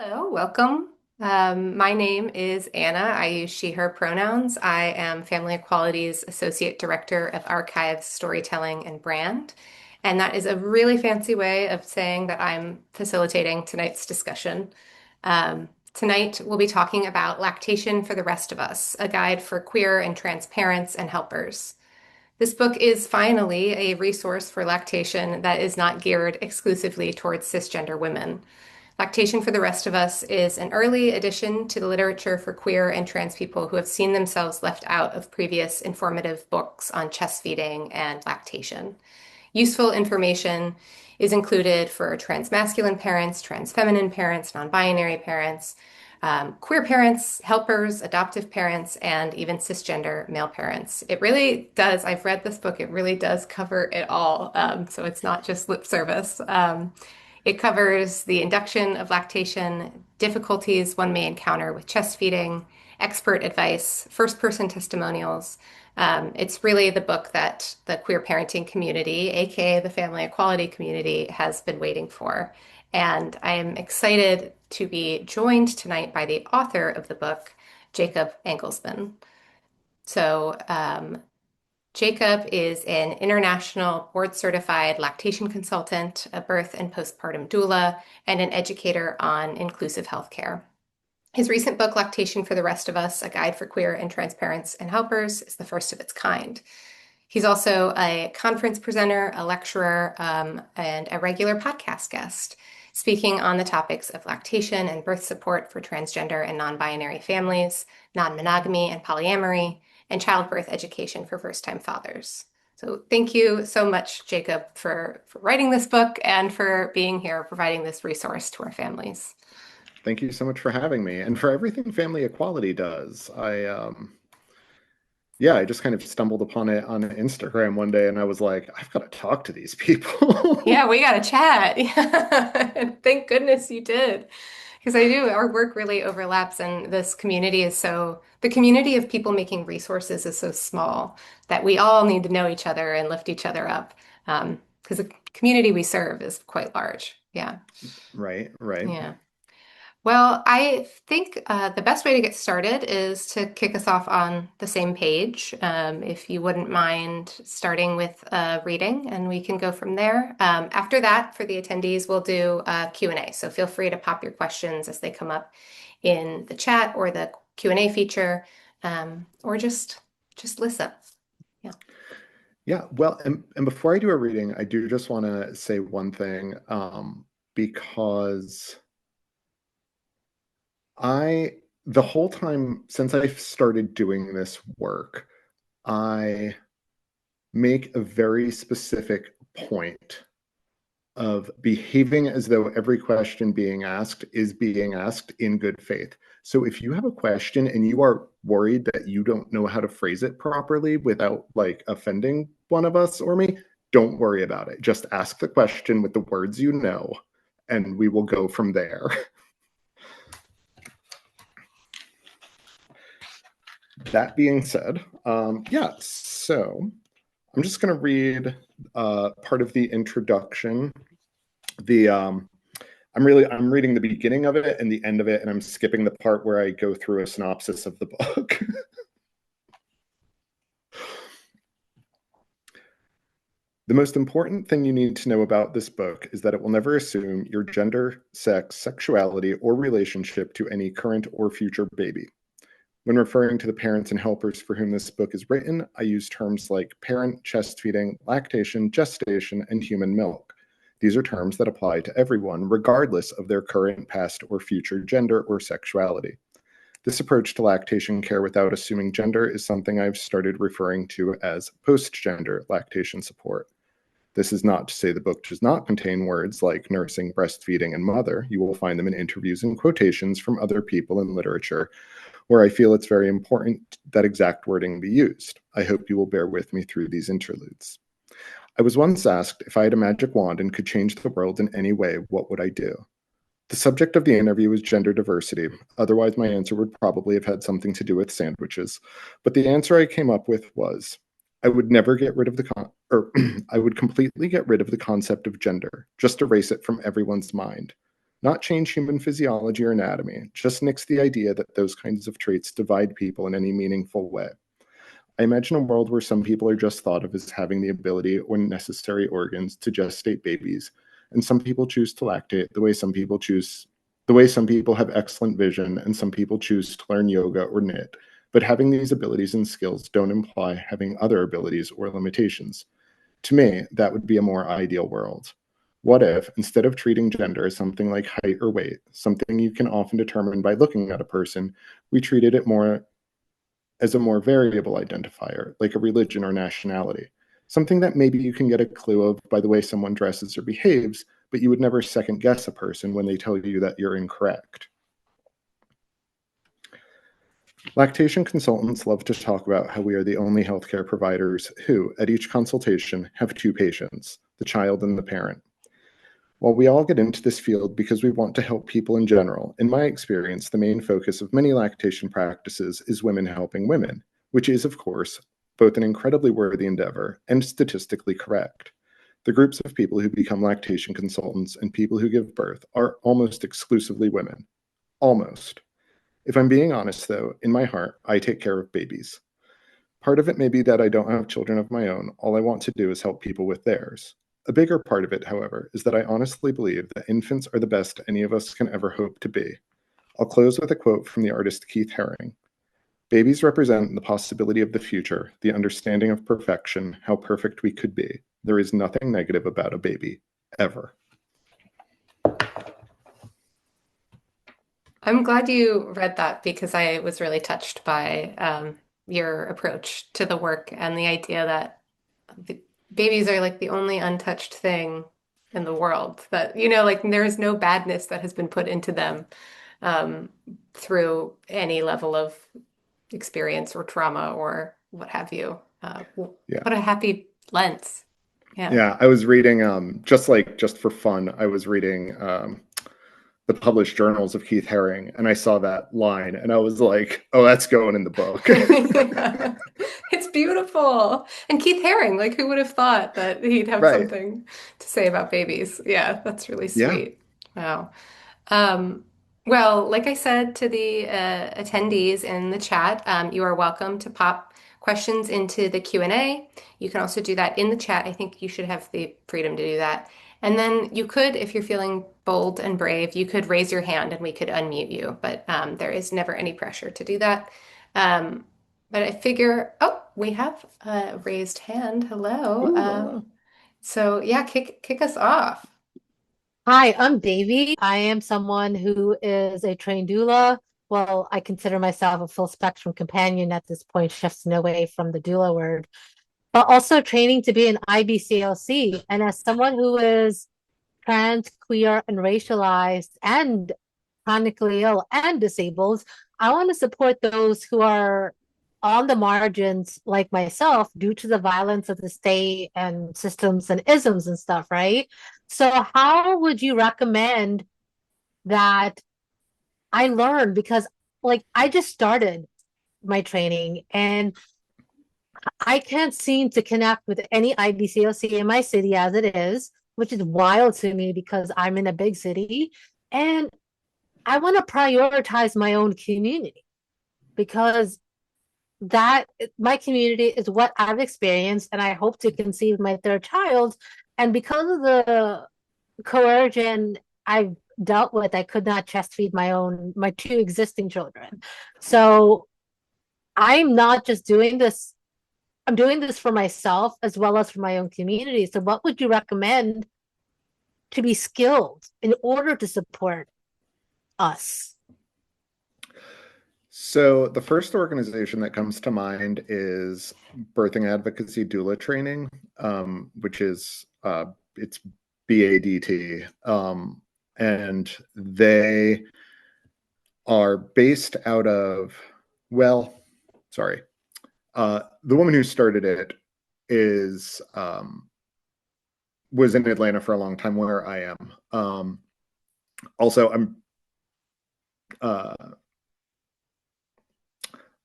Hello, welcome. My name is Anna. I use she, her pronouns. I am Family Equality's Associate Director of Archives, Storytelling, and Brand. And that is a really fancy way of saying that I'm facilitating tonight's discussion. Tonight, we'll be talking about Lactation for the Rest of Us, a guide for queer and trans parents and helpers. This book is finally a resource for lactation that is not geared exclusively towards cisgender women. Lactation for the Rest of Us is an early addition to the literature for queer and trans people who have seen themselves left out of previous informative books on chest feeding and lactation. Useful information is included for trans masculine parents, trans feminine parents, non binary parents, queer parents, helpers, adoptive parents, and even cisgender male parents. It really does, I've read this book, it really does cover it all. So it's not just lip service. It covers the induction of lactation, difficulties one may encounter with chest feeding, expert advice, first person testimonials. It's really the book that the queer parenting community, aka the family equality community, has been waiting for. And I am excited to be joined tonight by the author of the book, Jacob Engelsman. So, Jacob is an international board certified lactation consultant, a birth and postpartum doula, and an educator on inclusive healthcare. His recent book, Lactation for the Rest of Us, a guide for queer and trans parents and helpers, is the first of its kind. He's also a conference presenter, a lecturer, and a regular podcast guest, speaking on the topics of lactation and birth support for transgender and non-binary families, non-monogamy and polyamory, and childbirth education for first-time fathers. So thank you so much, Jacob, for writing this book and for being here, providing this resource to our families. Thank you so much for having me and for everything Family Equality does. I just kind of stumbled upon it on Instagram one day and I was like, I've got to talk to these people. Yeah, we got to chat. Yeah. And thank goodness you did. Because I do, our work really overlaps, and this community is the community of people making resources is so small that we all need to know each other and lift each other up. Because the community we serve is quite large. Yeah. Right, right. Yeah. Well, I think the best way to get started is to kick us off on the same page. If you wouldn't mind starting with reading, and we can go from there. After that, for the attendees, we'll do a Q&A. So feel free to pop your questions as they come up in the chat or the Q&A feature, or just listen. Yeah. Yeah, well, and before I do a reading, I do just want to say one thing, because the whole time since I started doing this work, I make a very specific point of behaving as though every question being asked is being asked in good faith. So if you have a question and you are worried that you don't know how to phrase it properly without like offending one of us or me, don't worry about it. Just ask the question with the words you know, and we will go from there. That being said, so I'm just going to read part of the introduction. I'm reading the beginning of it and the end of it, and I'm skipping the part where I go through a synopsis of the book. The most important thing you need to know about this book is that it will never assume your gender, sex, sexuality, or relationship to any current or future baby. When referring to the parents and helpers for whom this book is written, I use terms like parent, chest feeding, lactation, gestation, and human milk. These are terms that apply to everyone, regardless of their current, past, or future gender or sexuality. This approach to lactation care without assuming gender is something I've started referring to as post-gender lactation support. This is not to say the book does not contain words like nursing, breastfeeding, and mother. You will find them in interviews and quotations from other people in literature, where I feel it's very important that exact wording be used. I hope you will bear with me through these interludes. I was once asked if I had a magic wand and could change the world in any way, what would I do? The subject of the interview was gender diversity. Otherwise, my answer would probably have had something to do with sandwiches. But the answer I came up with was, I would never get rid of I would completely get rid of the concept of gender, just erase it from everyone's mind. Not change human physiology or anatomy, just nix the idea that those kinds of traits divide people in any meaningful way. I imagine a world where some people are just thought of as having the ability or necessary organs to gestate babies, and some people choose to lactate the way some people have excellent vision and some people choose to learn yoga or knit. But having these abilities and skills don't imply having other abilities or limitations. To me, that would be a more ideal world. What if, instead of treating gender as something like height or weight, something you can often determine by looking at a person, we treated it more as a more variable identifier, like a religion or nationality? Something that maybe you can get a clue of by the way someone dresses or behaves, but you would never second guess a person when they tell you that you're incorrect. Lactation consultants love to talk about how we are the only healthcare providers who, at each consultation, have two patients, the child and the parent. While we all get into this field because we want to help people in general, in my experience, the main focus of many lactation practices is women helping women, which is, of course, both an incredibly worthy endeavor and statistically correct. The groups of people who become lactation consultants and people who give birth are almost exclusively women. Almost. If I'm being honest, though, in my heart, I take care of babies. Part of it may be that I don't have children of my own. All I want to do is help people with theirs. A bigger part of it, however, is that I honestly believe that infants are the best any of us can ever hope to be. I'll close with a quote from the artist Keith Haring. Babies represent the possibility of the future, the understanding of perfection, how perfect we could be. There is nothing negative about a baby, ever. I'm glad you read that because I was really touched by your approach to the work and the idea that the babies are like the only untouched thing in the world. That, like there is no badness that has been put into them um, through any level of experience or trauma or what have you. Yeah. What a happy lens. Yeah. Yeah, I was reading just for fun, I was reading the published journals of Keith Haring, and I saw that line, and I was like, "Oh, that's going in the book." Yeah. It's beautiful. And Keith Haring, like who would have thought that he'd have Right. something to say about babies? Yeah, that's really Yeah. sweet. Wow. Um, well, like I said to the attendees in the chat, you are welcome to pop questions into the Q&A. You can also do that in the chat. I think you should have the freedom to do that. And then you could, if you're feeling bold and brave, you could raise your hand and we could unmute you. But there is never any pressure to do that. Um, but I figure, oh, we have a raised hand. Hello. Ooh la la. So yeah, kick us off. Hi, I'm Davy. I am someone who is a trained doula. Well, I consider myself a full spectrum companion at this point, shifting away from the doula word, but also training to be an IBCLC. And as someone who is trans, queer, and racialized, and chronically ill and disabled, I want to support those who are on the margins like myself due to the violence of the state and systems and isms and stuff, right? So how would you recommend that I learn? Because like I just started my training and I can't seem to connect with any IBCLC in my city as it is, which is wild to me because I'm in a big city. And I want to prioritize my own community because that my community is what I've experienced, and I hope to conceive my third child. And because of the coercion I've dealt with, I could not chest feed my two existing children. So I'm not just doing this, I'm doing this for myself as well as for my own community. So what would you recommend to be skilled in order to support us? So the first organization that comes to mind is Birthing Advocacy Doula Training, which is it's BADT, and they are based out of, well, sorry, the woman who started it is was in Atlanta for a long time, where I am. Also, uh,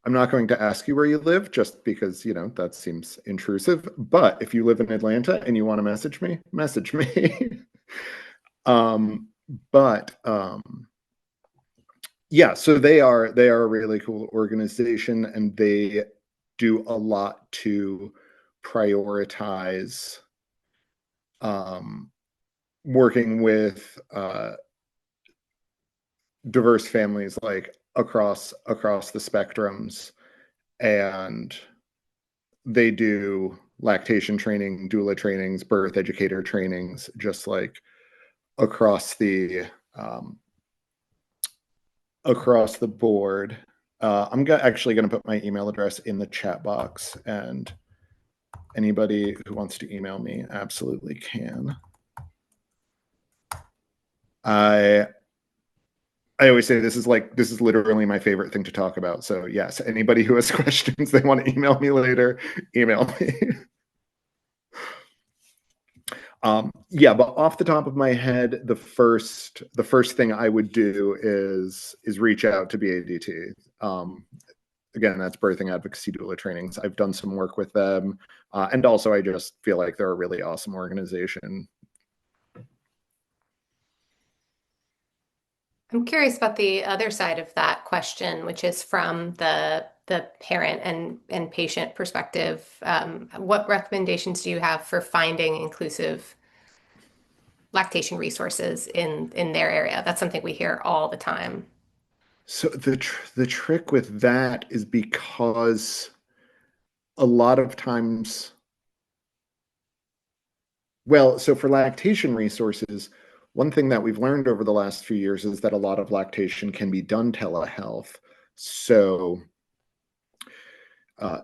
I'm not going to ask you where you live just because, that seems intrusive. But if you live in Atlanta and you want to message me, message me. but yeah, so they are a really cool organization, and they do a lot to prioritize um, working with diverse families like across the spectrums, and they do lactation training, doula trainings, birth educator trainings, just like across the um, across the board. Actually going to put my email address in the chat box, and anybody who wants to email me absolutely can. I I always say this is literally my favorite thing to talk about. So yes, anybody who has questions they want to email me later, email me. Yeah, but off the top of my head, the first thing I would do is reach out to BADT. Again, that's birthing advocacy doula trainings. I've done some work with them, and also I just feel like they're a really awesome organization. I'm curious about the other side of that question, which is from the parent and patient perspective. What recommendations do you have for finding inclusive lactation resources in their area? That's something we hear all the time. So the trick with that is because a lot of times, well, so for lactation resources, one thing that we've learned over the last few years is that a lot of lactation can be done telehealth. So uh,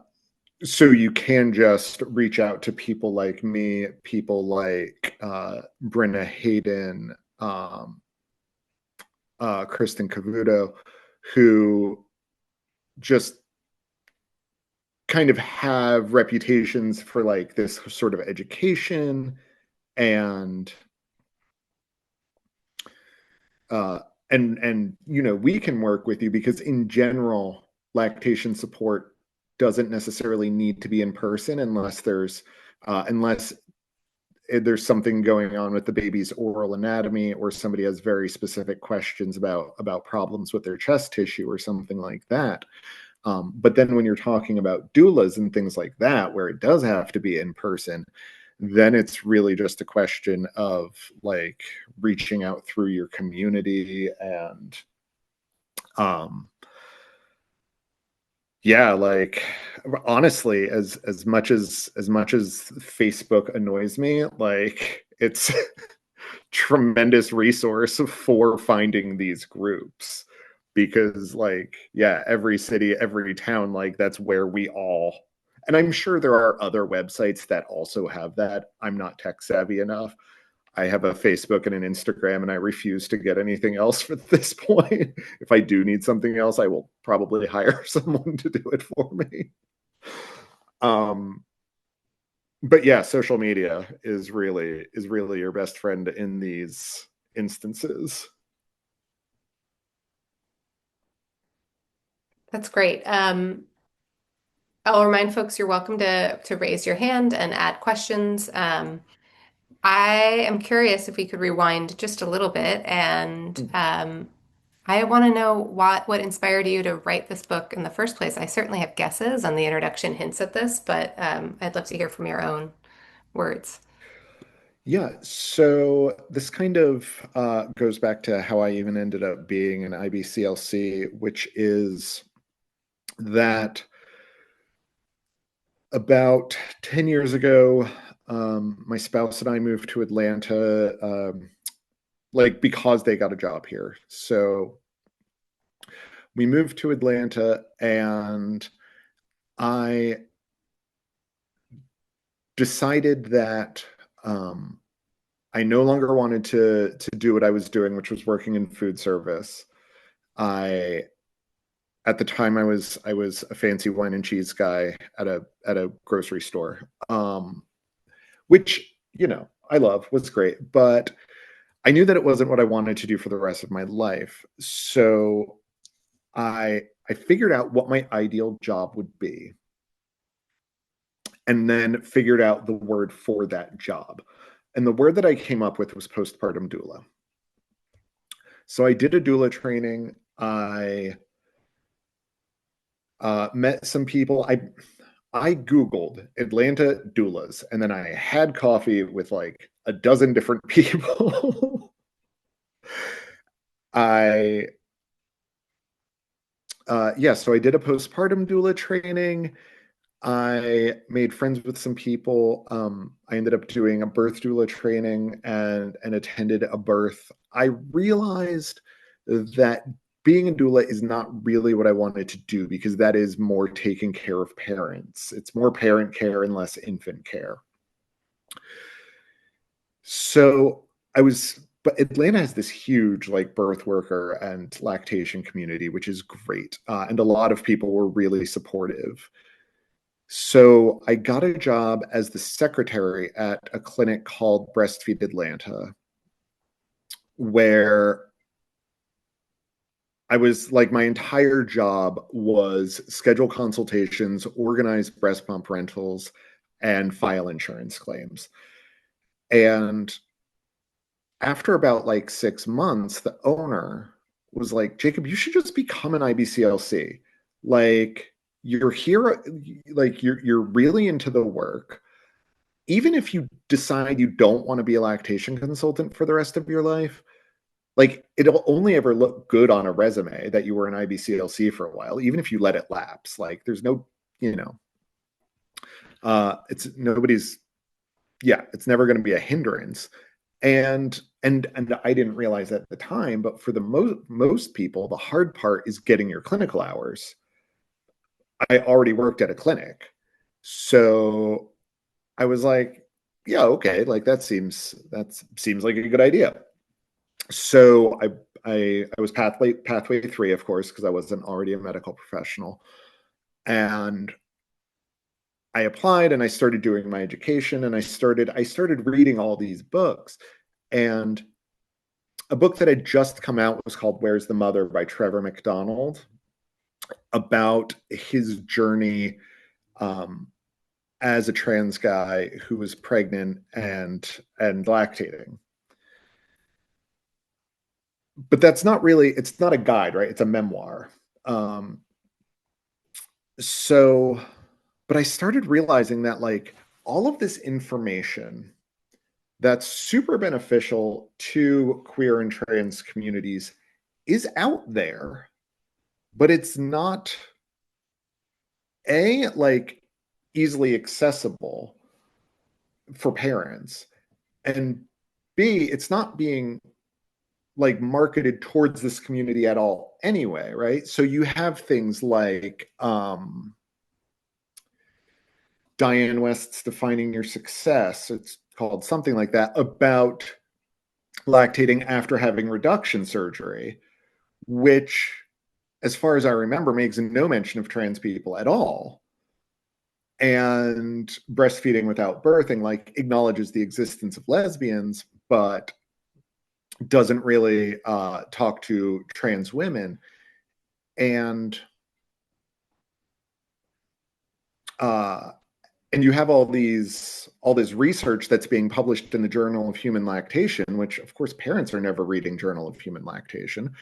so you can just reach out to people like me, people like Brenna Hayden, Kristen Cavuto, who just kind of have reputations for like this sort of education, and uh, and we can work with you because in general, lactation support doesn't necessarily need to be in person unless there's something going on with the baby's oral anatomy, or somebody has very specific questions about problems with their chest tissue or something like that. But then when you're talking about doulas and things like that, where it does have to be in person, then it's really just a question of like reaching out through your community, and um yeah, like honestly, as much as Facebook annoys me, like it's tremendous resource for finding these groups, because like yeah, every city, every town, like that's where we all, and I'm sure there are other websites that also have that. I'm not tech savvy enough. I have a Facebook and an Instagram, and I refuse to get anything else at this point. If I do need something else, I will probably hire someone to do it for me. um but yeah, social media is really your best friend in these instances. That's great. I'll remind folks you're welcome to raise your hand and add questions. I am curious if we could rewind just a little bit, and I want to know what inspired you to write this book in the first place. I certainly have guesses, and the introduction hints at this, but I'd love to hear from your own words. Yeah, so this kind of goes back to how I even ended up being an IBCLC, which is that about 10 years ago, my spouse and I moved to Atlanta, like because they got a job here. So we moved to Atlanta, and I decided that I no longer wanted to do what I was doing, which was working in food service. I At the time I was a fancy wine and cheese guy at a grocery store, which I love, was great, but I knew that it wasn't what I wanted to do for the rest of my life. So I figured out what my ideal job would be, and then figured out the word for that job. And the word that I came up with was postpartum doula. So I did a doula training. I met some people. I Googled Atlanta doulas, and then I had coffee with like a dozen different people. I yeah, so I did a postpartum doula training. I made friends with some people. I ended up doing a birth doula training and attended a birth. I realized that being a doula is not really what I wanted to do because that is more taking care of parents. It's more parent care and less infant care. So but Atlanta has this huge like birth worker and lactation community, which is great. And a lot of people were really supportive. So I got a job as the secretary at a clinic called Breastfeed Atlanta, where I was like, my entire job was schedule consultations, organize breast pump rentals, and file insurance claims. And after about like 6 months, the owner was like, Jacob, you should just become an IBCLC. Like, you're here, like you're really into the work. Even if you decide you don't want to be a lactation consultant for the rest of your life, like it'll only ever look good on a resume that you were an IBCLC for a while, even if you let it lapse. Like there's no, you know, it's nobody's, yeah, it's never going to be a hindrance. And I didn't realize at the time, but for the most people, the hard part is getting your clinical hours. I already worked at a clinic, so I was like, yeah, okay, like that seems like a good idea. So I was pathway 3, of course, because I wasn't already a medical professional. And I applied and I started doing my education and I started reading all these books. And a book that had just come out was called Where's the Mother by Trevor McDonald, about his journey um, as a trans guy who was pregnant and lactating. But that's not really, it's not a guide, right? It's a memoir. Um, so, but I started realizing that like all of this information that's super beneficial to queer and trans communities is out there, but it's not like easily accessible for parents, and B, it's not being like marketed towards this community at all anyway, right? So you have things like Diane West's Defining Your Success, it's called something like that, about lactating after having reduction surgery, which, as far as I remember, makes no mention of trans people at all. And breastfeeding without birthing, like, acknowledges the existence of lesbians, but doesn't really talk to trans women. And uh, and you have all this research that's being published in the Journal of Human Lactation, which of course parents are never reading Journal of Human Lactation.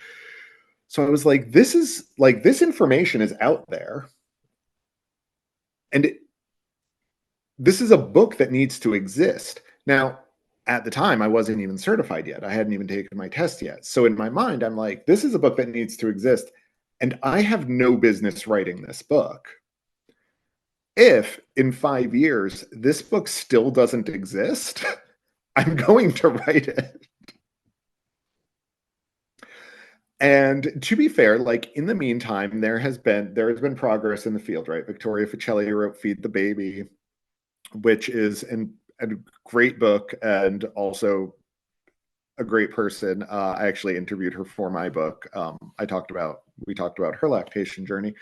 So I was like, this information is out there, and this is a book that needs to exist. Now, at the time, I wasn't even certified yet. I hadn't even taken my test yet. So in my mind, I'm like, this is a book that needs to exist, and I have no business writing this book. If in 5 years this book still doesn't exist, I'm going to write it. And to be fair, like in the meantime, there has been progress in the field, right? Victoria Ficelli wrote Feed the Baby, which is a great book and also a great person. I actually interviewed her for my book. We talked about her lactation journey,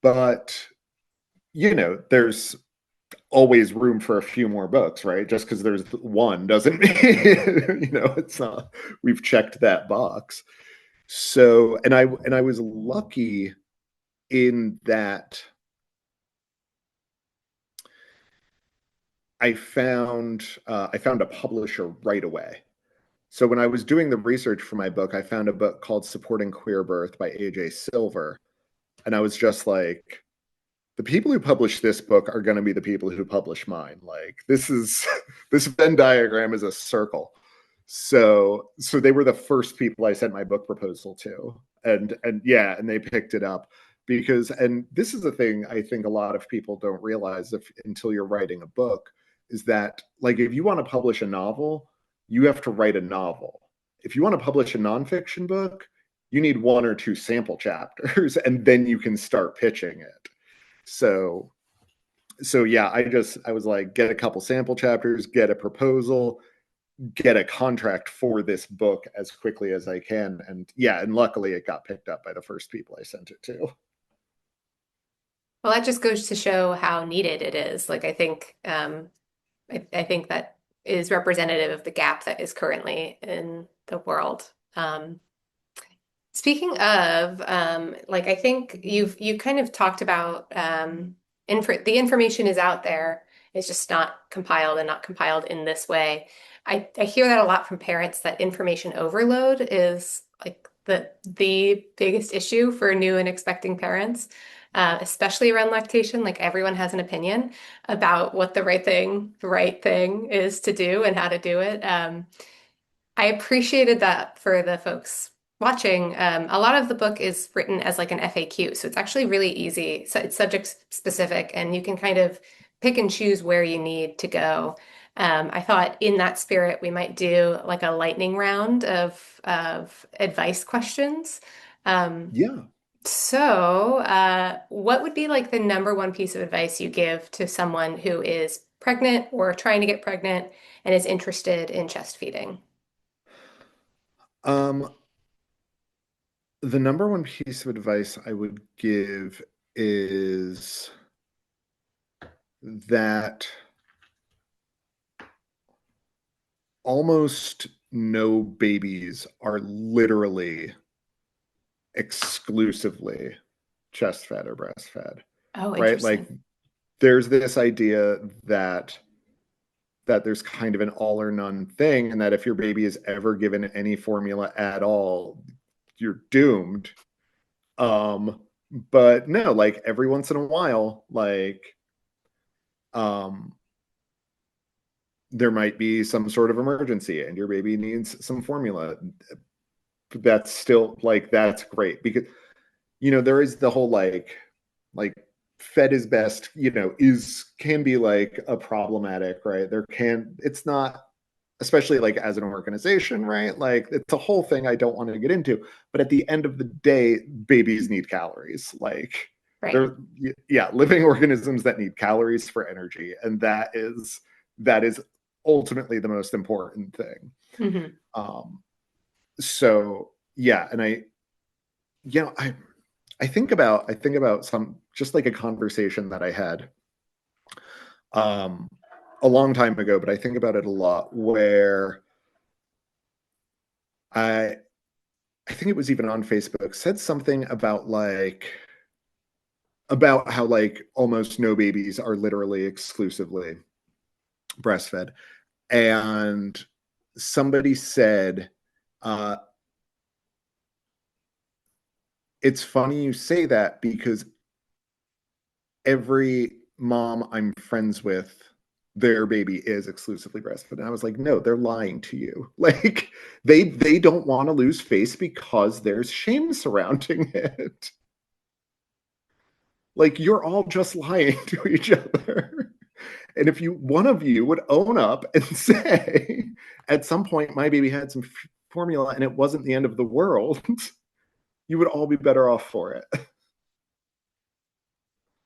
but there's always room for a few more books, right? Just because there's one doesn't mean it's not, we've checked that box. So, and I was lucky in that I found a publisher right away. So when I was doing the research for my book, I found a book called Supporting Queer Birth by AJ Silver. And I was just like, the people who publish this book are going to be the people who publish mine. Like this Venn diagram is a circle. So they were the first people I sent my book proposal to. And yeah, and they picked it up because, and this is a thing I think a lot of people don't realize until you're writing a book, is that like if you want to publish a novel, you have to write a novel. If you want to publish a nonfiction book, you need one or two sample chapters and then you can start pitching it. So yeah, I was like, get a couple sample chapters, get a proposal, get a contract for this book as quickly as I can. And yeah, and luckily it got picked up by the first people I sent it to. Well, that just goes to show how needed it is. Like I think that is representative of the gap that is currently in the world. Speaking of, like I think you kind of talked about the information is out there. It's just not compiled and not compiled in this way. I hear that a lot from parents that information overload is like the biggest issue for new and expecting parents, especially around lactation. Like everyone has an opinion about what the right thing is to do and how to do it. I appreciated that for the folks watching. A lot of the book is written as like an FAQ, so it's actually really easy. So it's subject specific, and you can kind of pick and choose where you need to go. I thought in that spirit, we might do like a lightning round of advice questions. Um, Yeah. what would be like the number one piece of advice you give to someone who is pregnant or trying to get pregnant and is interested in chest feeding? Um, the number one piece of advice I would give is that almost no babies are literally exclusively chest fed or breastfed, Oh, right? Like interesting. there's this idea that there's kind of an all or none thing, and that if your baby is ever given any formula at all, you're doomed. Um, but no, like every once in a while, um, there might be some sort of emergency and your baby needs some formula. That's still like that's great because there is the whole like fed is best, is can be like a problematic, right? It's not, especially like as an organization, right? Like it's a whole thing I don't want to get into. But at the end of the day, babies need calories. Like Right. they're yeah, living organisms that need calories for energy. And that is ultimately the most important thing. Hmm. Um, so yeah, and you know, I I think about some just like a conversation that I had um a long time ago, but I think about it a lot where I I think it was even on Facebook, said something about how like almost no babies are literally exclusively breastfed. And somebody said, uh, it's funny you say that because every mom I'm friends with, their baby is exclusively breastfed. And I was like, no, they're lying to you. Like they don't want to lose face because there's shame surrounding it. Like you're all just lying to each other. And if you one of you would own up and say, at some point my baby had some formula and it wasn't the end of the world, you would all be better off for it.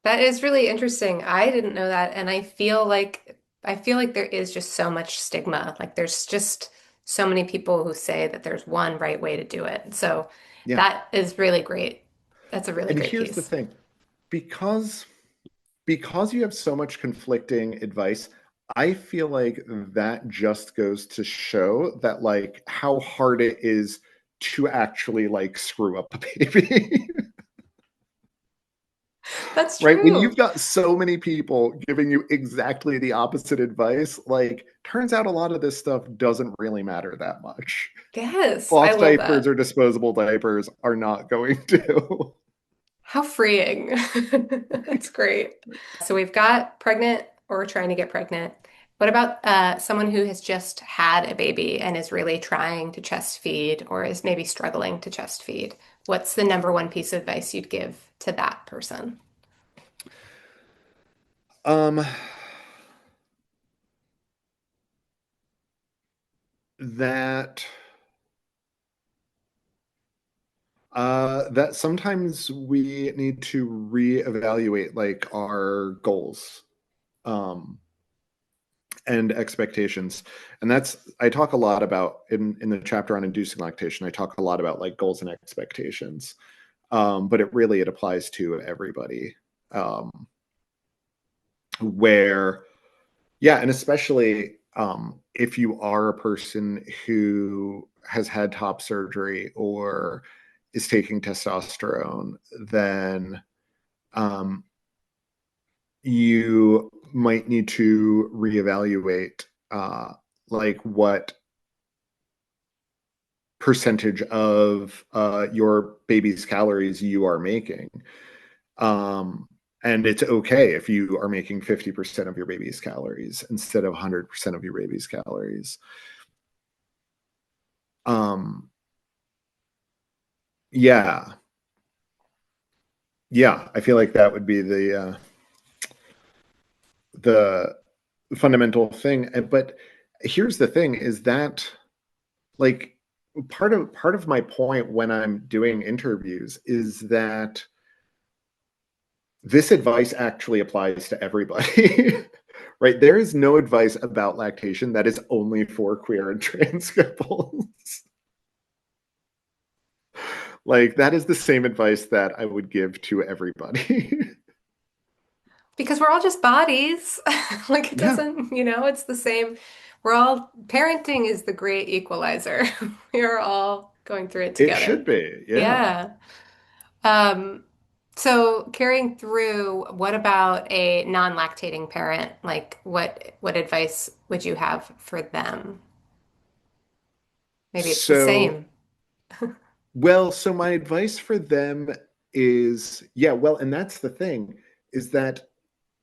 That is really interesting. I didn't know that, and I feel like there is just so much stigma. Like there's just so many people who say that there's one right way to do it. So Yeah. that is really great. That's a really And great here's the piece. thing, because you have so much conflicting advice, I feel like that just goes to show that like how hard it is to actually like screw up a baby. That's Right? When true. you've got so many people giving you exactly the opposite advice, like, turns out a lot of this stuff doesn't really matter that much. Yes, I Cloth love diapers that. or disposable diapers are not going to. How freeing. That's great. So we've got pregnant or trying to get pregnant. What about someone who has just had a baby and is really trying to chest feed or is maybe struggling to chest feed? What's the number one piece of advice you'd give to that person? Um, that that sometimes we need to reevaluate like our goals and expectations. And that's I talk a lot about in the chapter on inducing lactation, I talk a lot about like goals and expectations. But it applies to everybody. Um, where Yeah, and especially if you are a person who has had top surgery or is taking testosterone, then um, you might need to reevaluate like what percentage of your baby's calories you are making. Um, and it's okay if you are making 50% of your baby's calories instead of 100% of your baby's calories. Um, yeah, yeah, I feel like that would be the fundamental thing. But here's the thing: is that like part of my point when I'm doing interviews is that this advice actually applies to everybody. Right? There is no advice about lactation that is only for queer and trans couples. Like that is the same advice that I would give to everybody. Because we're all just bodies. Like it Yeah, doesn't, it's the same. Parenting is the great equalizer. We are all going through it it together. should be. Yeah. Yeah. Um, so carrying through, what about a non-lactating parent? Like what advice would you have for them? Maybe it's the So, same. so my advice for them is, yeah, well, and that's the thing, is that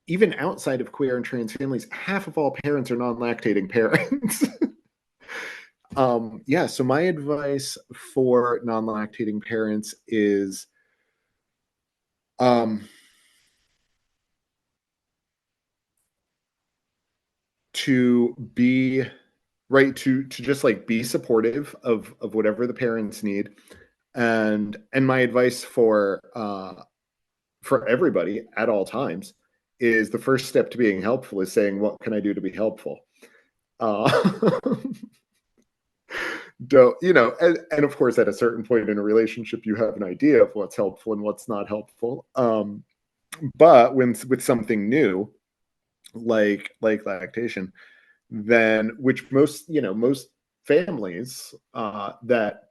even outside of queer and trans families, half of all parents are non-lactating parents. Yeah, so my advice for non-lactating parents is um, to be right to just like be supportive of whatever the parents need, and my advice for everybody at all times is the first step to being helpful is saying, what can I do to be helpful? Uh, don't, and of course, at a certain point in a relationship, you have an idea of what's helpful and what's not helpful. But when with something new, like lactation, then which most families that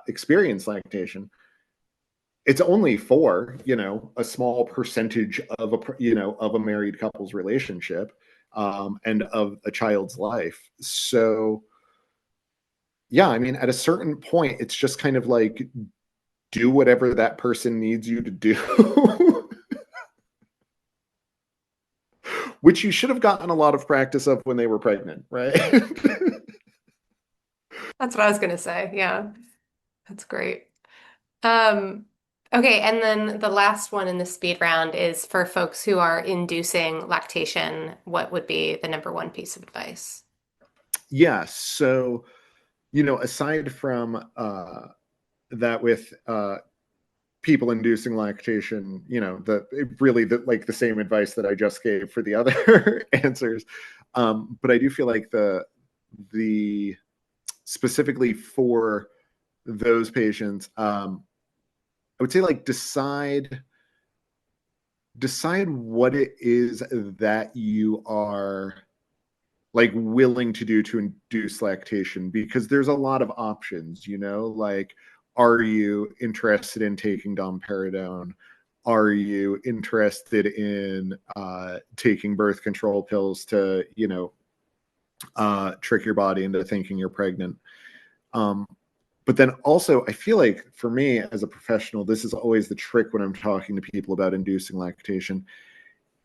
experience lactation, it's only for a small percentage of a married couple's relationship and of a child's life. So yeah, I mean, at a certain point, it's just kind of like do whatever that person needs you to do. Which you should have gotten a lot of practice of when they were pregnant, right? That's what I was gonna say. Yeah, that's great. Um, okay, and then the last one in the speed round is for folks who are inducing lactation, what would be the number one piece of advice? Yeah, so aside from that with people inducing lactation, the same advice that I just gave for the other answers. But I do feel like the specifically for those patients, I would say like decide what it is that you are like willing to do to induce lactation, because there's a lot of options, like are you interested in taking domperidone? Are you interested in taking birth control pills to, trick your body into thinking you're pregnant? But then also, I feel like for me as a professional, this is always the trick when I'm talking to people about inducing lactation,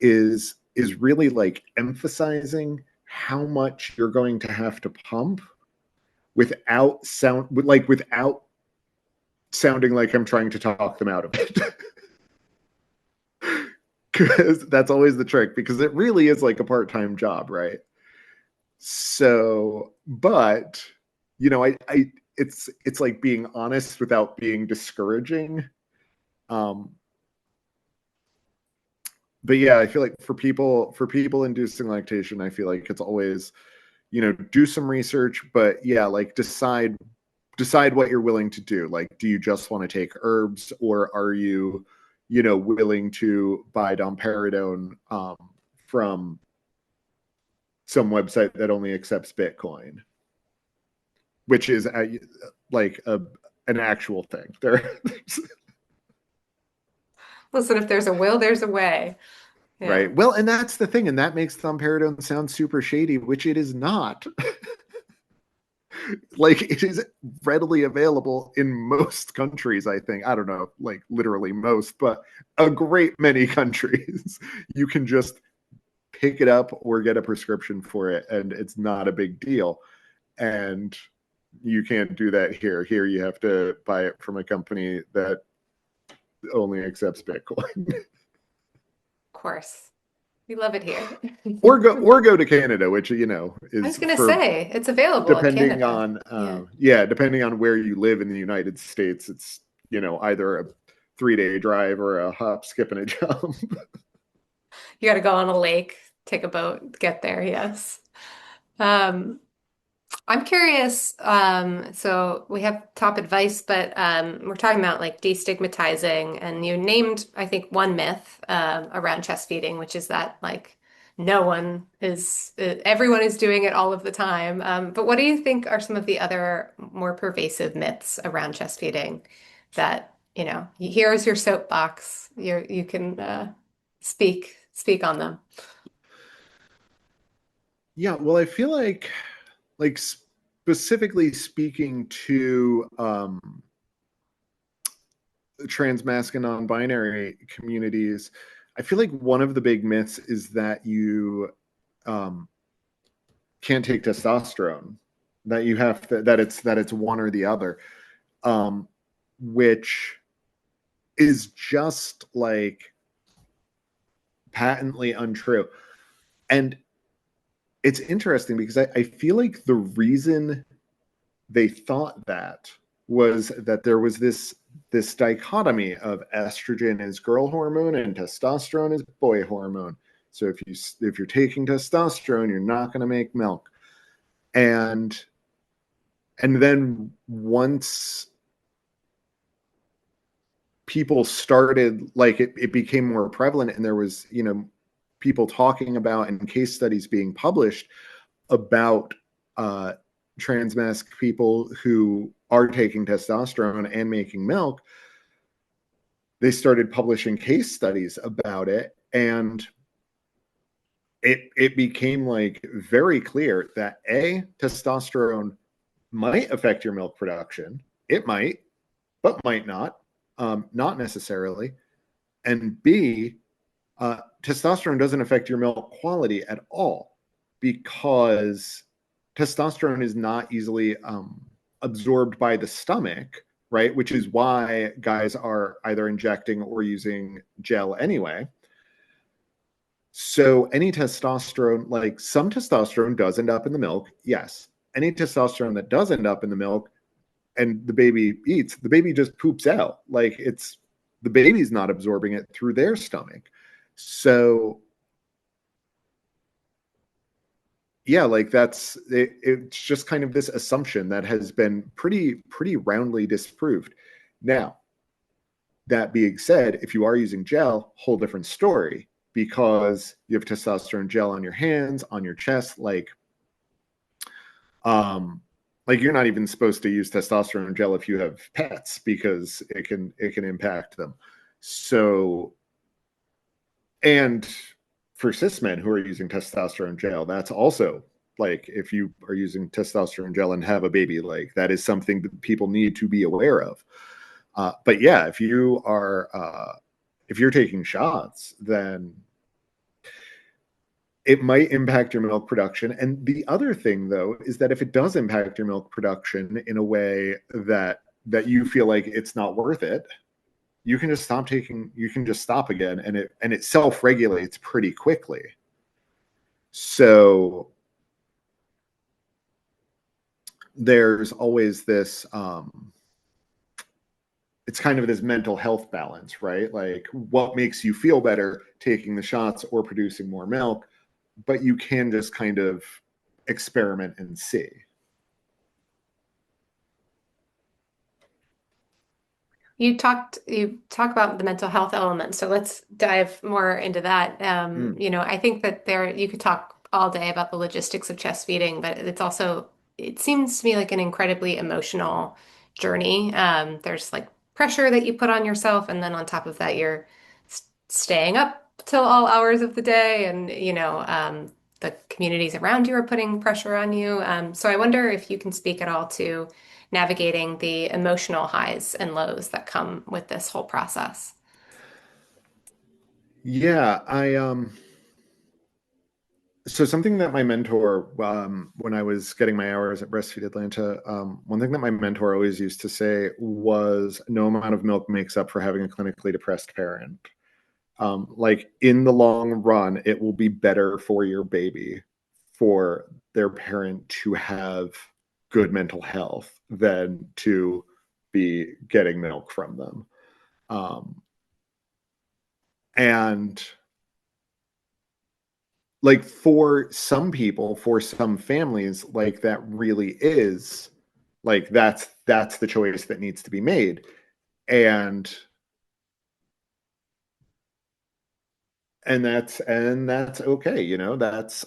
is really like emphasizing how much you're going to have to pump without sounding like I'm trying to talk them out of it. Because that's always the trick, because it really is like a part-time job, right? So, but I it's like being honest without being discouraging. Um, but yeah, I feel like for people inducing lactation, I feel like it's always, do some research, but yeah, like decide what you're willing to do. Like, do you just want to take herbs, or are you, willing to buy domperidone from some website that only accepts Bitcoin, which is like an actual thing. Listen, if there's a will, there's a way. Yeah. Right. Well, and that's the thing, and that makes domperidone sound super shady, which it is not. Like, it is readily available in most countries, I think. I don't know, like literally most, but a great many countries. You can just pick it up or get a prescription for it, and it's not a big deal. And you can't do that here. Here you have to buy it from a company that only accepts Bitcoin. Of course. We love it here. or go to Canada, which I was is gonna for say it's available in depending Canada. on Yeah. depending on where you live in the United States, it's either a 3-day drive or a hop, skip, and a jump. You got to go on a lake, take a boat, get there. Yes. Um, I'm curious. So we have top advice, but we're talking about like destigmatizing, and you named, I think, one myth around chest feeding, which is that like everyone is doing it all of the time. But what do you think are some of the other more pervasive myths around chest feeding that, here's your soapbox. You can speak on them. Yeah, well, I feel like specifically speaking to trans, and non-binary communities, I feel like one of the big myths is that you um, can't take testosterone, that you have to, that it's one or the other, which is just like patently untrue. And it's interesting because I feel like the reason they thought that was that there was this dichotomy of estrogen is girl hormone and testosterone is boy hormone. So if you're taking testosterone, you're not going to make milk. And then once people started, like, it became more prevalent, and there was people talking about and case studies being published about uh, trans people who are taking testosterone and making milk. They started publishing case studies about it, and it became like very clear that testosterone might affect your milk production. It might, but might not, not necessarily. And B, testosterone doesn't affect your milk quality at all, because testosterone is not easily absorbed by the stomach, right? Which is why guys are either injecting or using gel anyway. So any testosterone, like some testosterone does end up in the milk, yes. Any testosterone that does end up in the milk and the baby eats, the baby just poops out. Like, the baby's not absorbing it through their stomach. So yeah, like it's just kind of this assumption that has been pretty roundly disproved. Now, that being said, if you are using gel, whole different story, because you have testosterone gel on your hands, on your chest, um like you're not even supposed to use testosterone gel if you have pets, because it can impact them. So, and for cis men who are using testosterone gel, that's also like if you are using testosterone gel and have a baby, like that is something that people need to be aware of. But yeah, if you're taking shots, then it might impact your milk production. And the other thing, though, is that if it does impact your milk production in a way that you feel like it's not worth it, you can just stop taking. You can just stop again, and it self regulates pretty quickly. So there's always this. It's kind of this mental health balance, right? Like what makes you feel better, taking the shots or producing more milk, but you can just kind of experiment and see. You talk about the mental health element, so let's dive more into that. Mm. I think that there you could talk all day about the logistics of chest feeding, but it seems to me like an incredibly emotional journey. There's like pressure that you put on yourself, and then on top of that, you're staying up till all hours of the day, and the communities around you are putting pressure on you. So I wonder if you can speak at all to navigating the emotional highs and lows that come with this whole process. Yeah, I so something that my mentor when I was getting my hours at Breastfeed Atlanta, one thing that my mentor always used to say was no amount of milk makes up for having a clinically depressed parent. Like in the long run, it will be better for your baby for their parent to have good mental health than to be getting milk from them. And like for some people, for some families, like that really is like that's the choice that needs to be made. And that's okay, that's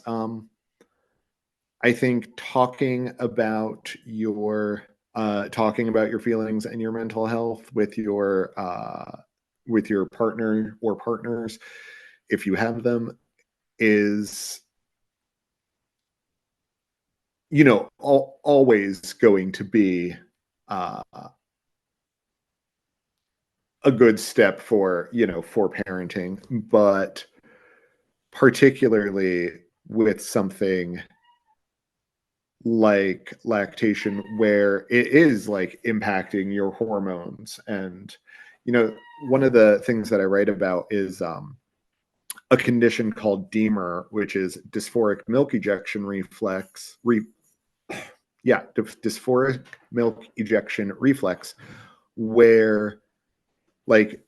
I think talking about your feelings and your mental health with your partner or partners, if you have them, is always going to be uh, a good step for parenting, but particularly with something like lactation where it is like impacting your hormones. And one of the things that I write about is a condition called DMER, which is dysphoric milk ejection dysphoric milk ejection reflex, where like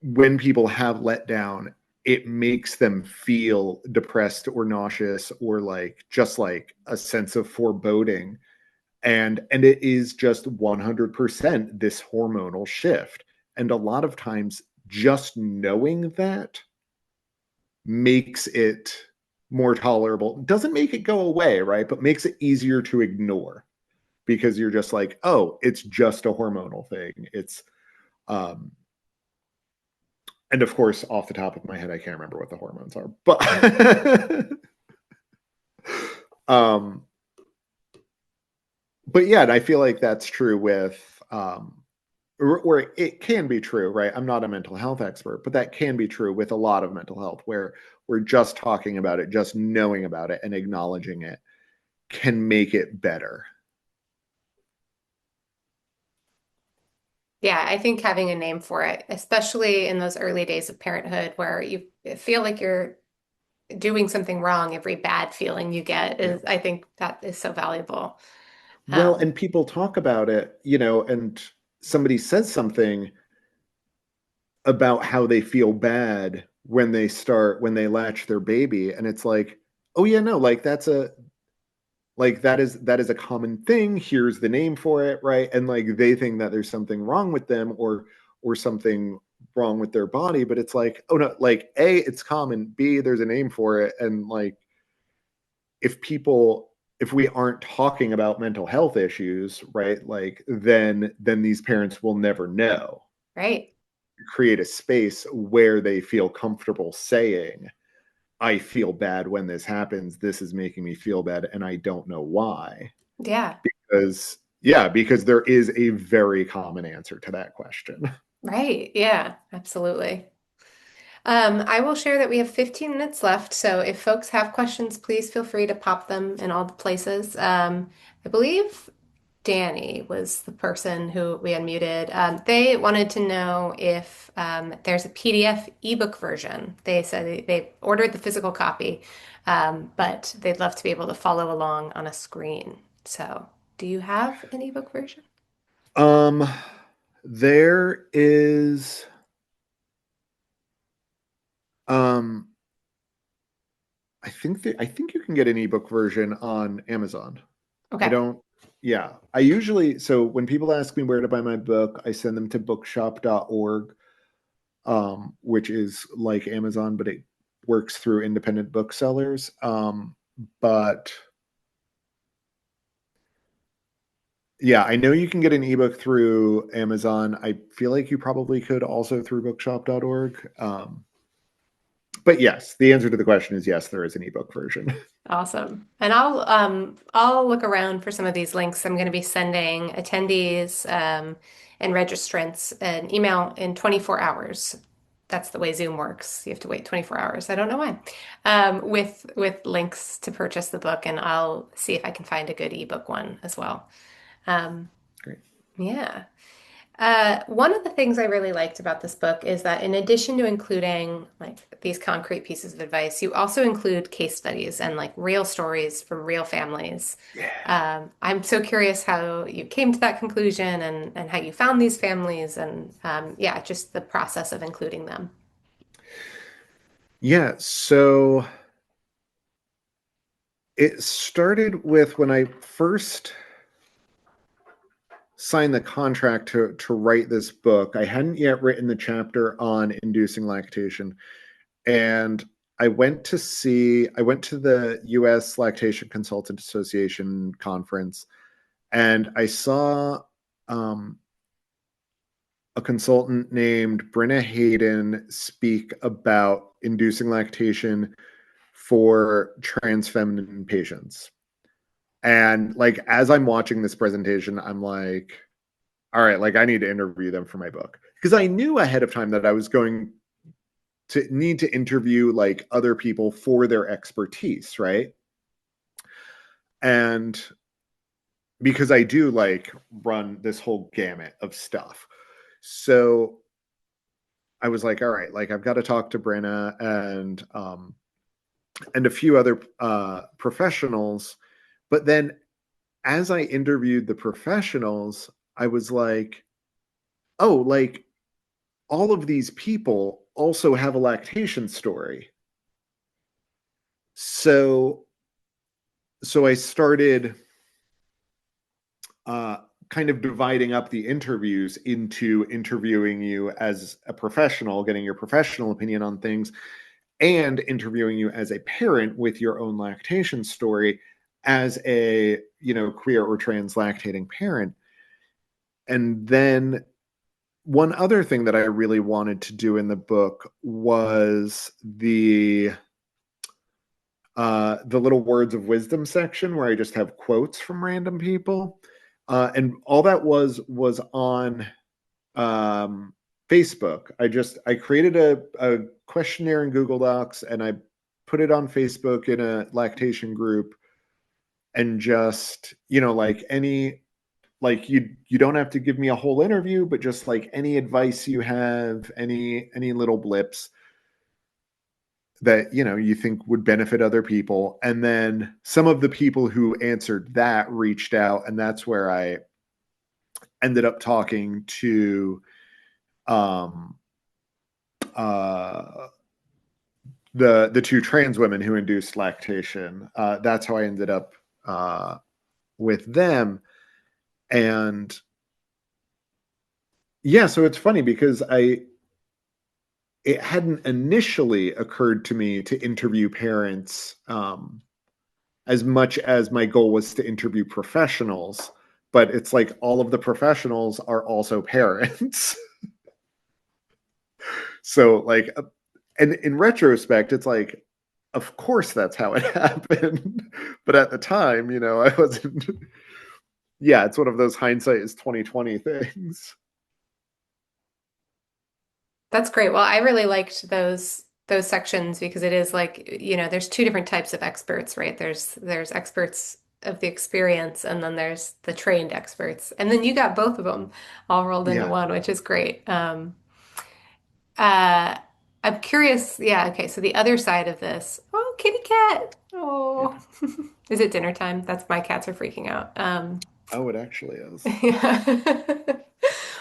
when people have letdown, it makes them feel depressed or nauseous or like just like a sense of foreboding. And it is just 100% this hormonal shift. And a lot of times just knowing that makes it more tolerable. Doesn't make it go away, right? But makes it easier to ignore because you're just like, oh, it's just a hormonal thing. It's um and of course, off the top of my head, I can't remember what the hormones are, but um, but yeah, and I feel like that's true with or it can be true, right? I'm not a mental health expert, but that can be true with a lot of mental health where we're just talking about it, just knowing about it and acknowledging it can make it better. Yeah, I think having a name for it, especially in those early days of parenthood where you feel like you're doing something wrong, every bad feeling you get Yeah. I think that is so valuable. Well, Um, and people talk about it, and somebody says something about how they feel bad when they latch their baby, and it's like, oh yeah, no, like that is a common thing. Here's the name for it, right? And like they think that there's something wrong with them or something wrong with their body, but it's like, oh no, like A, it's common, B, there's a name for it. And like if people if we aren't talking about mental health issues, right, like then these parents will never know. right. create a space where they feel comfortable saying, I feel bad when this happens. This is making me feel bad, and I don't know why. Yeah. Because there is a very common answer to that question. Right. Yeah, absolutely. I will share that we have 15 minutes left, so if folks have questions, please feel free to pop them in all the places. I believe Danny was the person who we unmuted. They wanted to know if there's a PDF ebook version. They said they ordered the physical copy, but they'd love to be able to follow along on a screen. So, do you have an ebook version? Um, there is um I think you can get an ebook version on Amazon. I Okay. don't yeah. I usually so when people ask me where to buy my book, I send them to bookshop.org, which is like Amazon, but it works through independent booksellers. But yeah, I know you can get an ebook through Amazon. I feel like you probably could also through bookshop.org. But yes, the answer to the question is yes, there is an ebook version. Awesome. And I'll look around for some of these links. I'm going to be sending attendees and registrants an email in 24 hours. That's the way Zoom works. You have to wait 24 hours. I don't know why. With links to purchase the book, and I'll see if I can find a good ebook one as well. Um, Great. yeah. One of the things I really liked about this book is that in addition to including like these concrete pieces of advice, you also include case studies and like real stories from real families. Yeah. I'm so curious how you came to that conclusion and how you found these families and yeah, just the process of including them. Yeah, so it started with when I first signed the contract to write this book. I hadn't yet written the chapter on inducing lactation, and I went to the US Lactation Consultant Association conference, and I saw um, a consultant named Brenna Hayden speak about inducing lactation for trans feminine patients. And like as I'm watching this presentation, I'm like, all right, like I need to interview them for my book. Because I knew ahead of time that I was going to need to interview like other people for their expertise, right? And because I do like run this whole gamut of stuff. So I was like, all right, like I've got to talk to Brenna and a few other professionals. But then as I interviewed the professionals, I was like, oh, like all of these people also have a lactation story. So I started uh, kind of dividing up the interviews into interviewing you as a professional, getting your professional opinion on things, and interviewing you as a parent with your own lactation story as a queer or trans lactating parent. And then one other thing that I really wanted to do in the book was the little words of wisdom section where I just have quotes from random people, and all that was on Facebook. I created a questionnaire in Google Docs and I put it on Facebook in a lactation group, and just like any like you don't have to give me a whole interview, but just like any advice you have, any little blips that you think would benefit other people. And then some of the people who answered that reached out, and that's where I ended up talking to um uh the two trans women who induced lactation. That's how I ended up with them. And yeah, so it's funny because it hadn't initially occurred to me to interview parents as much as my goal was to interview professionals, but it's like all of the professionals are also parents. So like, and in retrospect, it's like, of course that's how it happened. But at the time, I wasn't. Yeah, it's one of those hindsight is 2020 things. That's great. Well, I really liked those sections because it is like, there's two different types of experts, right? There's experts of the experience and then there's the trained experts. And then you got both of them all rolled into Yeah. one, which is great. Uh I'm curious. Yeah, okay. So the other side of this. Oh, kitty cat. Yeah. Oh. Is it dinner time? That's my cats are freaking out. Oh, it actually is. Yeah.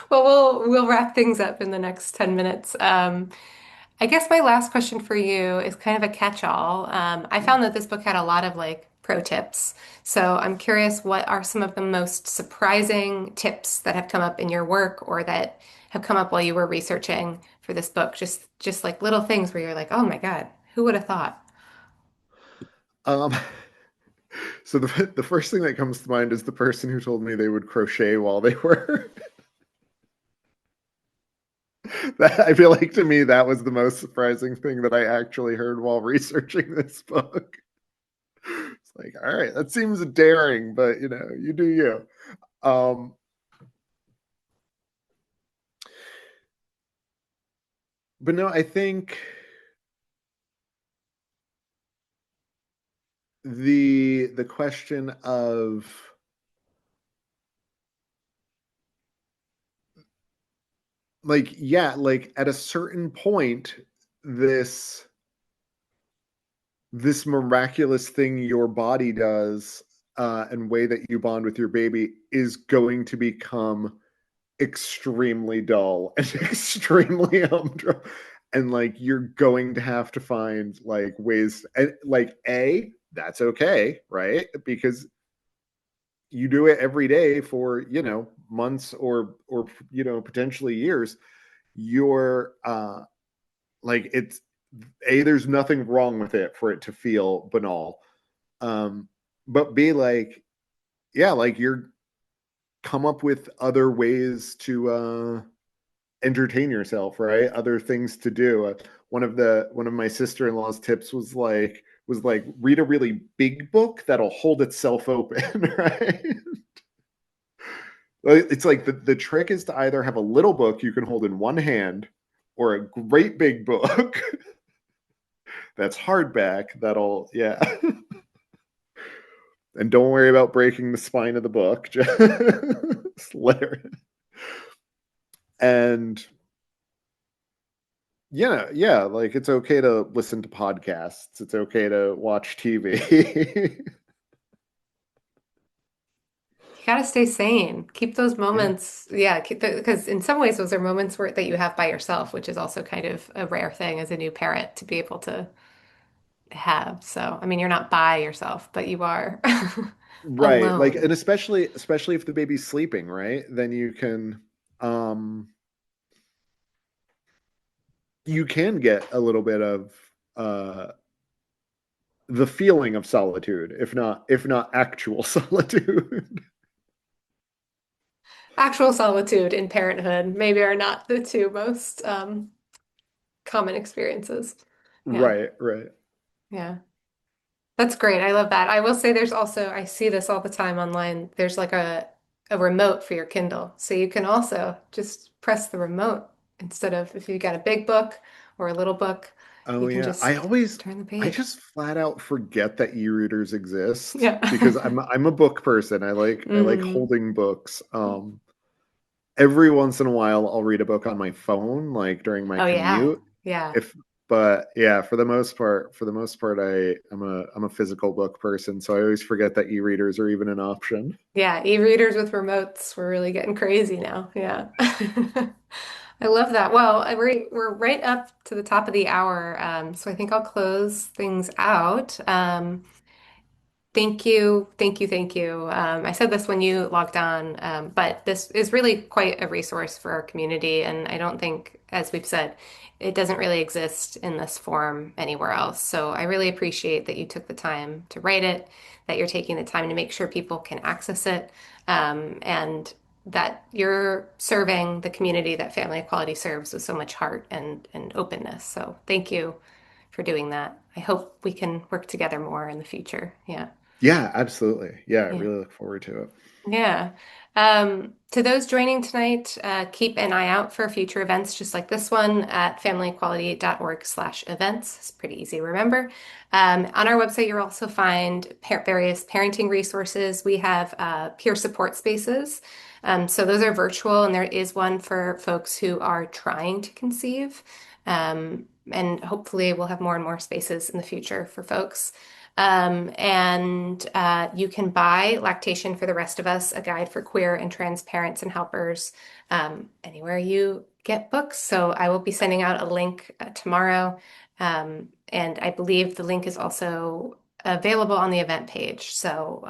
Well, we'll wrap things up in the next 10 minutes. I guess my last question for you is kind of a catch-all. I Yeah. found that this book had a lot of like pro tips. So I'm curious, what are some of the most surprising tips that have come up in your work or that have come up while you were researching for this book? Just like little things where you're like, oh my God, who would have thought? Um, so the first thing that comes to mind is the person who told me they would crochet while they were. That I feel like to me that was the most surprising thing that I actually heard while researching this book. It's like, all right, that seems daring, but you do you. Um, but no, I think the question of like, yeah, like at a certain point, this this miraculous thing your body does and way that you bond with your baby is going to become extremely dull and extremely humdrum, and like you're going to have to find like ways, and like that's okay, right? Because you do it every day for months or potentially years. You're like it's there's nothing wrong with it for it to feel banal. um but B, like, yeah, like you're come up with other ways to entertain yourself, right? Other things to do. One of my sister-in-law's tips was like read a really big book that'll hold itself open, right? It's like the trick is to either have a little book you can hold in one hand or a great big book that's hardback that'll, yeah. And don't worry about breaking the spine of the book. Just let her. And yeah, like it's okay to listen to podcasts. It's okay to watch TV. You gotta stay sane. Keep those Yeah. moments, yeah, because in some ways those are moments that you have by yourself, which is also kind of a rare thing as a new parent to be able to have. So, I mean, you're not by yourself, but you are Right. Like, alone. and especially if the baby's sleeping, right? Then um you can get a little bit of uh the feeling of solitude, if not actual solitude. Actual solitude in parenthood maybe are not the two most common experiences. Yeah, Right, right. yeah. That's great. I love that. I will say there's also, I see this all the time online. There's like a remote for your Kindle. So you can also just press the remote instead of if you got a big book or a little book, Oh you can yeah. just turn the I page. just flat out forget that e-readers exist Yeah. because I'm a book person. I like Hmm. holding books. Every once in a while I'll read a book on my phone, like during my Oh yeah. commute. Yeah. If But yeah, for the most part I'm a physical book person, so I always forget that e-readers are even an option. Yeah. E-readers with remotes. We're really getting crazy now. Yeah. I love that. Well, we're right up to the top of the hour. So I think I'll close things out. Thank you, thank you, thank you. I said this when you logged on, but this is really quite a resource for our community. And I don't think, as we've said, it doesn't really exist in this form anywhere else. So I really appreciate that you took the time to write it, that you're taking the time to make sure people can access it. And that you're serving the community that Family Equality serves with so much heart and openness. So thank you for doing that. I hope we can work together more in the future. Yeah. Yeah, absolutely. Yeah, I Yeah. really look forward to it. Yeah. To those joining tonight, keep an eye out for future events just like this one at familyequality.org/events. It's pretty easy to remember. On our website, you'll also find various parenting resources. We have peer support spaces. So those are virtual, and there is one for folks who are trying to conceive. And hopefully, we'll have more and more spaces in the future for folks. And you can buy Lactation for the Rest of Us, a guide for queer and trans parents and helpers, anywhere you get books. So I will be sending out a link tomorrow. And I believe the link is also available on the event page. So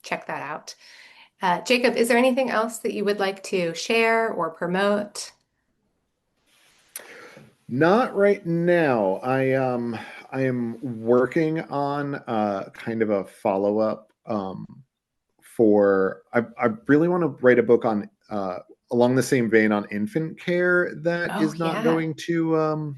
check that out. Jacob, is there anything else that you would like to share or promote? Not right now. I am working on kind of a follow-up for I really want to write a book on along the same vein on infant care that Oh, is not yeah. going to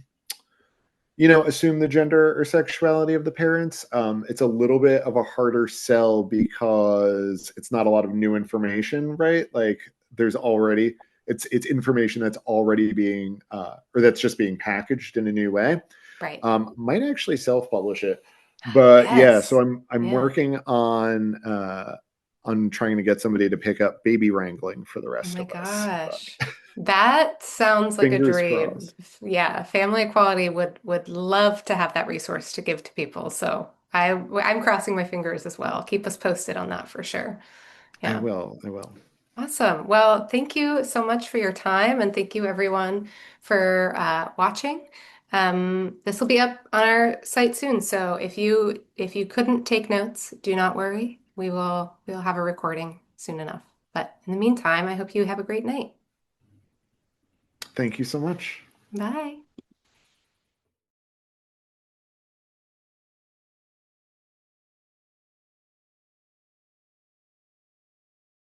assume the gender or sexuality of the parents. It's a little bit of a harder sell because it's not a lot of new information, right? Like there's already it's information that's already being or that's just being packaged in a new way. Right. Might actually self-publish it, but yeah. So Yes. I'm Yeah. working on trying to get somebody to pick up baby wrangling for the Oh rest my of us. gosh. That sounds like a Fingers dream. crossed. Yeah, Family Equality would love to have that resource to give to people. So I'm crossing my fingers as well. Keep us posted on that for sure. I Yeah. will. I will. Awesome. Well, thank you so much for your time, and thank you everyone for watching. This will be up on our site soon. So if you couldn't take notes, do not worry. We'll have a recording soon enough. But in the meantime, I hope you have a great night. Thank you so much. Bye.